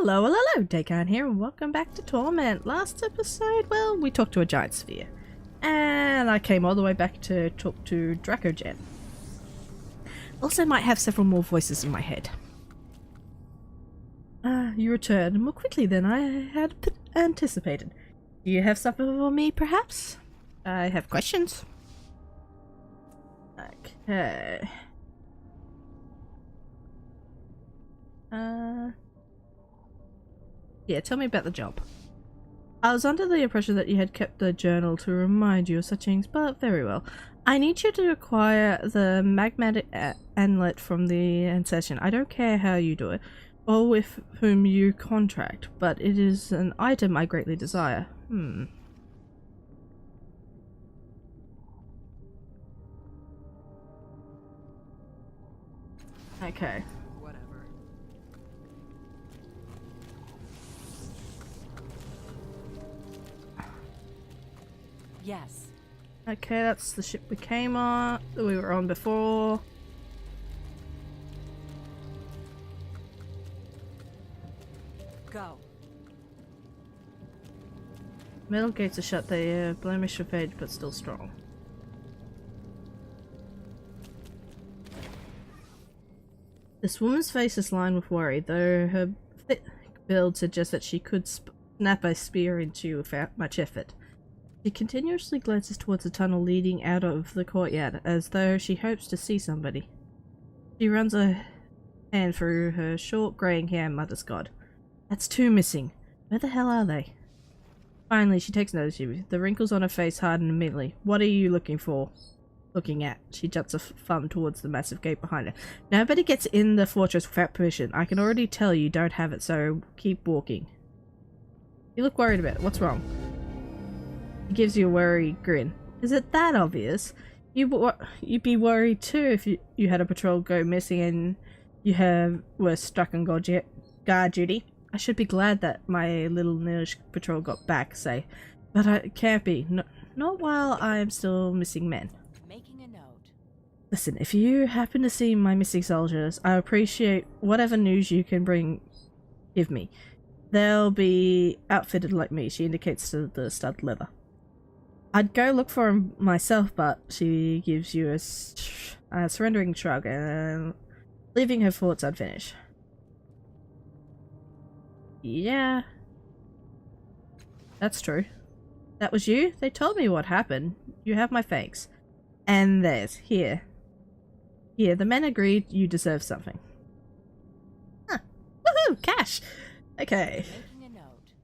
Hello, hello, hello, Daycarn here, and welcome back to Torment. Last episode, well, we talked to a giant sphere. And I came all the way back to talk to Dracogen. Also might have several more voices in my head. You returned more quickly than I had anticipated. Do you have something for me, perhaps? I have questions. Okay. Yeah, tell me about the job. I was under the impression that you had kept the journal to remind you of such things, but very well. I need you to acquire the magmatic amulet from the ancestor. I don't care how you do it, or with whom you contract, but it is an item I greatly desire. Okay. Yes. Okay, that's the ship we came on, that we were on before. Go. Metal gates are shut, they blemish of age but still strong. This woman's face is lined with worry, though her thick build suggests that she could snap a spear into you without much effort. She continuously glances towards the tunnel leading out of the courtyard, as though she hopes to see somebody. She runs a hand through her short greying hair and mutters, God. That's two missing. Where the hell are they? Finally, she takes notice of you. The wrinkles on her face harden immediately. What are you looking for? Looking at. She juts a thumb towards the massive gate behind her. Nobody gets in the fortress without permission. I can already tell you don't have it, so keep walking. You look worried about it. What's wrong? He gives you a worried grin. Is it that obvious? You'd be worried too if you had a patrol go missing and you were stuck on guard duty. I should be glad that my little niche patrol got back, say. But it can't be. Not while I am still missing men. Making a note. Listen, if you happen to see my missing soldiers, I appreciate whatever news you can give me. They'll be outfitted like me, she indicates to the stud leather. I'd go look for him myself, but she gives you a surrendering shrug, and leaving her thoughts unfinished. Yeah. That's true. That was you? They told me what happened. You have my thanks. And there's, here. Here, the men agreed you deserve something. Huh. Woohoo! Cash! Okay. Making a note.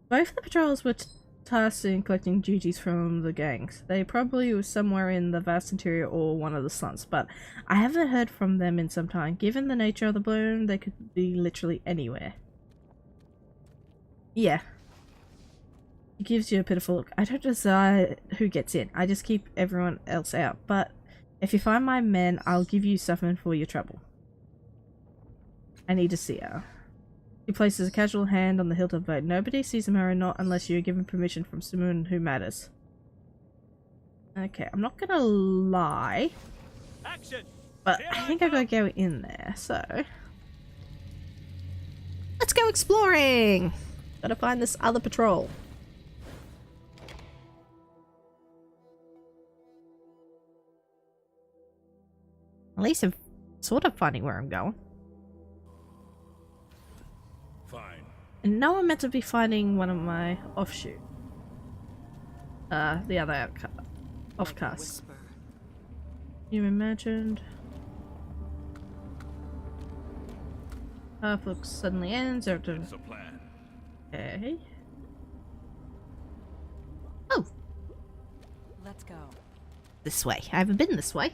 Both the patrols were tasked in collecting duties from the gangs. They probably were somewhere in the vast interior or one of the slums, but I haven't heard from them in some time. Given the nature of the bloom, they could be literally anywhere. Yeah. He gives you a pitiful look. I don't decide who gets in. I just keep everyone else out. But if you find my men, I'll give you something for your trouble. I need to see her. He places a casual hand on the hilt of a blade. Nobody sees him or not unless you're given permission from someone who matters. Okay, I'm not gonna lie. Action. But I think I gotta go in there, so let's go exploring! Gotta find this other patrol. At least I'm sort of finding where I'm going. Fine. And now I'm meant to be finding one of my offshoot. The other offcasts. You imagined. Path looks suddenly ends. It's a plan. Okay. Oh! Let's go. This way. I haven't been this way.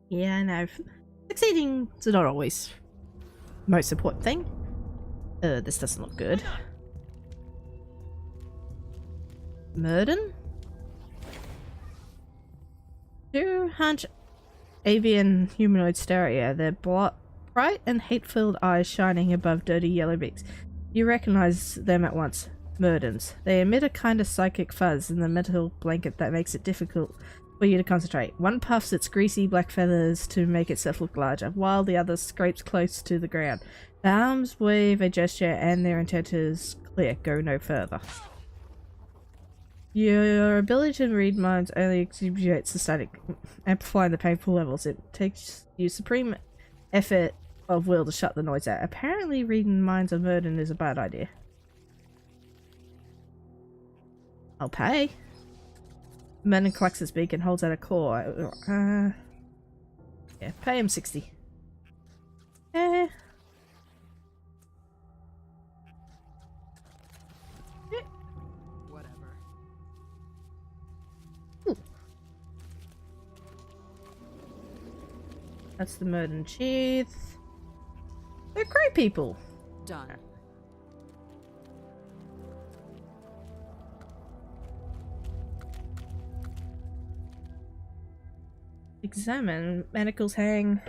Yeah, I know. Succeeding is not always the most important thing. This doesn't look good. Murden? 200 avian humanoid stereo. Their bright and hate-filled eyes shining above dirty yellow beaks. You recognize them at once. Murdens. They emit a kind of psychic fuzz in the metal blanket that makes it difficult for you to concentrate. One puffs its greasy black feathers to make itself look larger, while the other scrapes close to the ground. The arms wave a gesture and their intent is clear. Go no further. Your ability to read minds only exaggerates the static, amplifying the painful levels. It takes you supreme effort of will to shut the noise out. Apparently reading minds of Murden is a bad idea. I'll pay. Murden clacks its beak and holds out a claw. Yeah, pay him 60. Whatever. Ooh. That's the Murden Sheath. They're great people. Done. Examine. Manacles hang.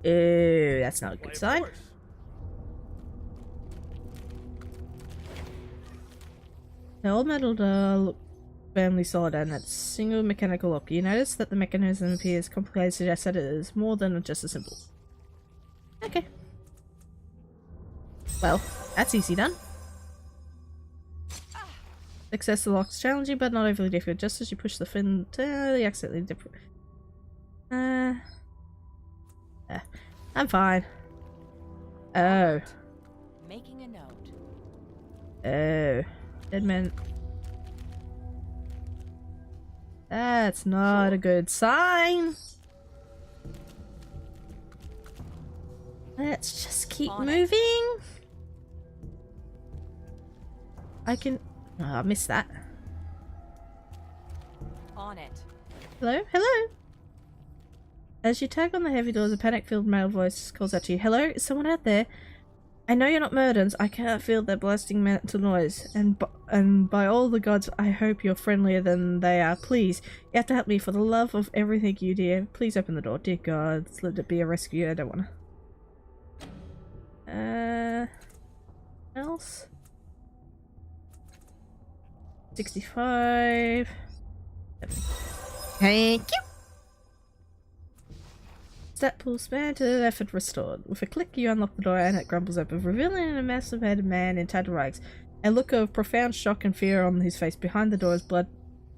Ew, that's not a good sign. The old metal door look firmly solid and that single mechanical lock. You notice that the mechanism appears complicated, suggests that it is more than just a symbol. Okay. Well, that's easy done. Access the lock's challenging but not overly difficult. Just as you push the fin, totally accidentally different. I'm fine. Oh. Making a note. Oh. Dead man. That's not a good sign. Let's just keep moving. I can... Oh, I missed that. On it. Hello? Hello? As you tug on the heavy doors, a panic-filled male voice calls out to you. Hello? Is someone out there? I know you're not Murdens. I can't feel their blasting mental noise. And by all the gods, I hope you're friendlier than they are. Please, you have to help me for the love of everything you dear. Please open the door. Dear gods, let it be a rescue. I don't want to... Else? 65... Thank you! Step pull span to effort restored. With a click you unlock the door and it grumbles open, revealing a massive headed man in tattered rags. A look of profound shock and fear on his face. Behind the door is blood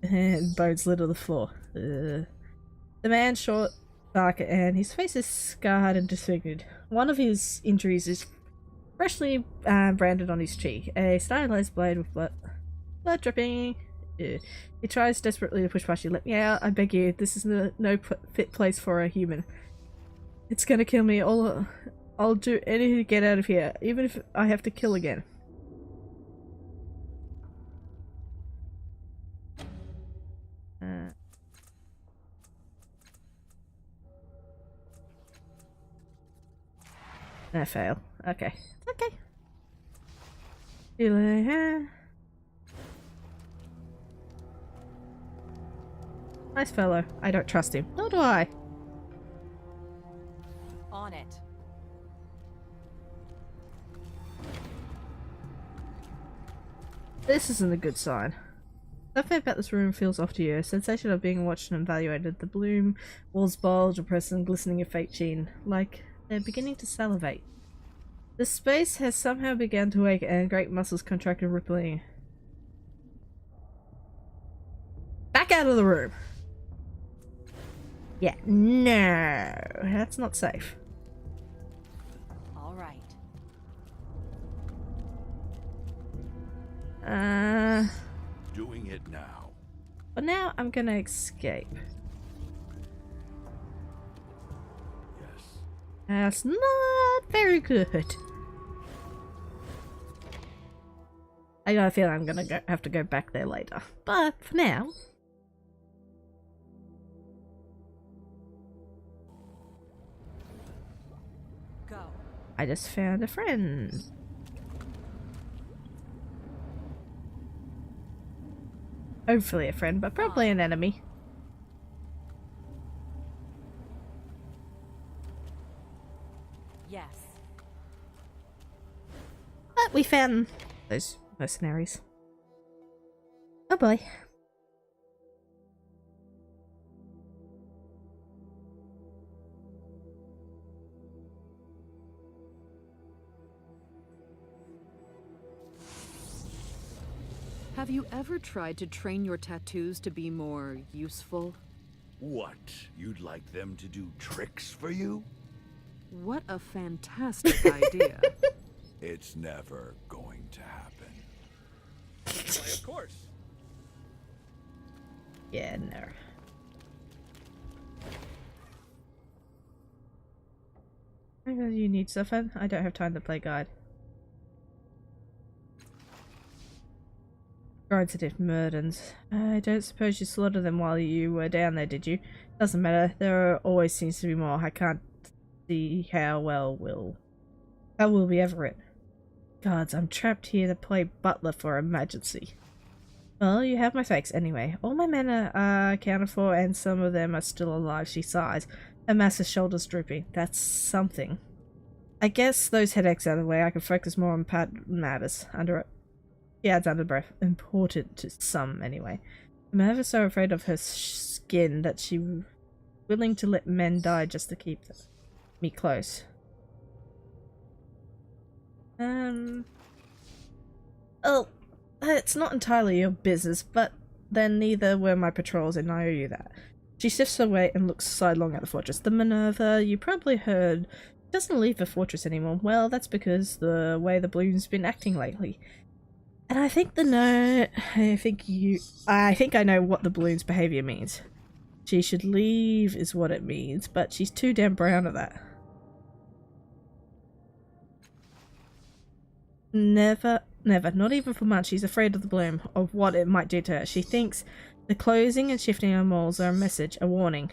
and bones litter the floor. The man's short, dark, and his face is scarred and disfigured. One of his injuries is freshly branded on his cheek. A stylized blade with blood dripping. He tries desperately to push past you. Let me out, I beg you. This is no fit place for a human. It's gonna kill me. I'll do anything to get out of here, even if I have to kill again. I fail. Okay. Okay. Nice fellow. I don't trust him. Nor do I. On it. This isn't a good sign. Something about this room feels off to you. A sensation of being watched and evaluated. The bloom walls bulge, oppressed and glistening in faint sheen, like they're beginning to salivate. The space has somehow begun to wake and great muscles contract and rippling. Back out of the room! Yeah, no, that's not safe. All right. Doing it now. But now I'm gonna escape. Yes. That's not very good. I got a feeling I'm gonna have to go back there later. But for now... Go. I just found a friend. Hopefully a friend, but probably an enemy. Yes. But we found those mercenaries. Oh boy. Have you ever tried to train your tattoos to be more useful? What? You'd like them to do tricks for you? What a fantastic idea. It's never going to happen. Why, of course. Yeah, no. You need stuff, and I don't have time to play guide. Guides at Murdens. I don't suppose you slaughtered them while you were down there, did you? Doesn't matter. There always seems to be more. I can't see how we'll be ever it. Gods, I'm trapped here to play butler for emergency. Well, you have my thanks anyway. All my men are accounted for, and some of them are still alive. She sighs. Her massive shoulders drooping. That's something. I guess those headaches out of the way, I can focus more on matters. Under it. She adds under breath. Important to some, anyway. I'm ever so afraid of her skin that she's willing to let men die just to keep me close. Oh, it's not entirely your business, but then neither were my patrols, and I owe you that. She shifts her weight and looks sidelong at the fortress. The Minerva, you probably heard, doesn't leave the fortress anymore. Well, that's because the way the Bloom's been acting lately. And I think I think I know what the Bloom's behavior means. She should leave is what it means, but she's too damn brown at that. Never, not even for months. She's afraid of the Bloom, of what it might do to her. She thinks the closing and shifting of moles are a message, a warning.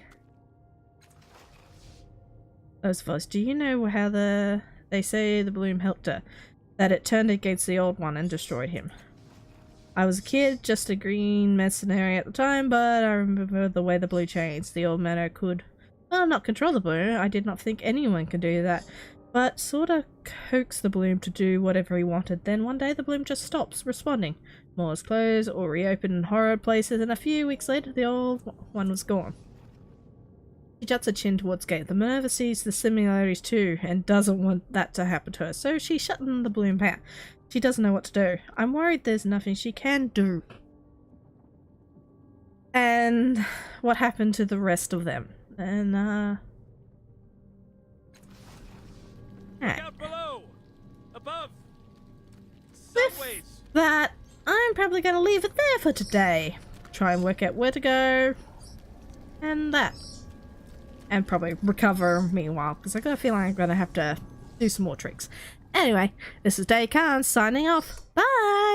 Osvos, do you know how they say the Bloom helped her? That it turned against the old one and destroyed him. I was a kid, just a green mercenary at the time, but I remember the way the Blue changed. The old manor could, well, not control the Bloom. I did not think anyone could do that. But sort of coax the Bloom to do whatever he wanted. Then one day the Bloom just stops responding. Moors closed or reopened in horror places, and a few weeks later the old one was gone. She juts her chin towards Gate. The Minerva sees the similarities too, and doesn't want that to happen to her, so she's shutting the Bloom out. She doesn't know what to do. I'm worried there's nothing she can do. And what happened to the rest of them? And, Look out below! Above! With Sideways! that, I'm probably going to leave it there for today. Try and work out where to go. And that. And probably recover meanwhile, because I got a feeling I'm going to have to do some more tricks. Anyway, this is Daycarn signing off. Bye!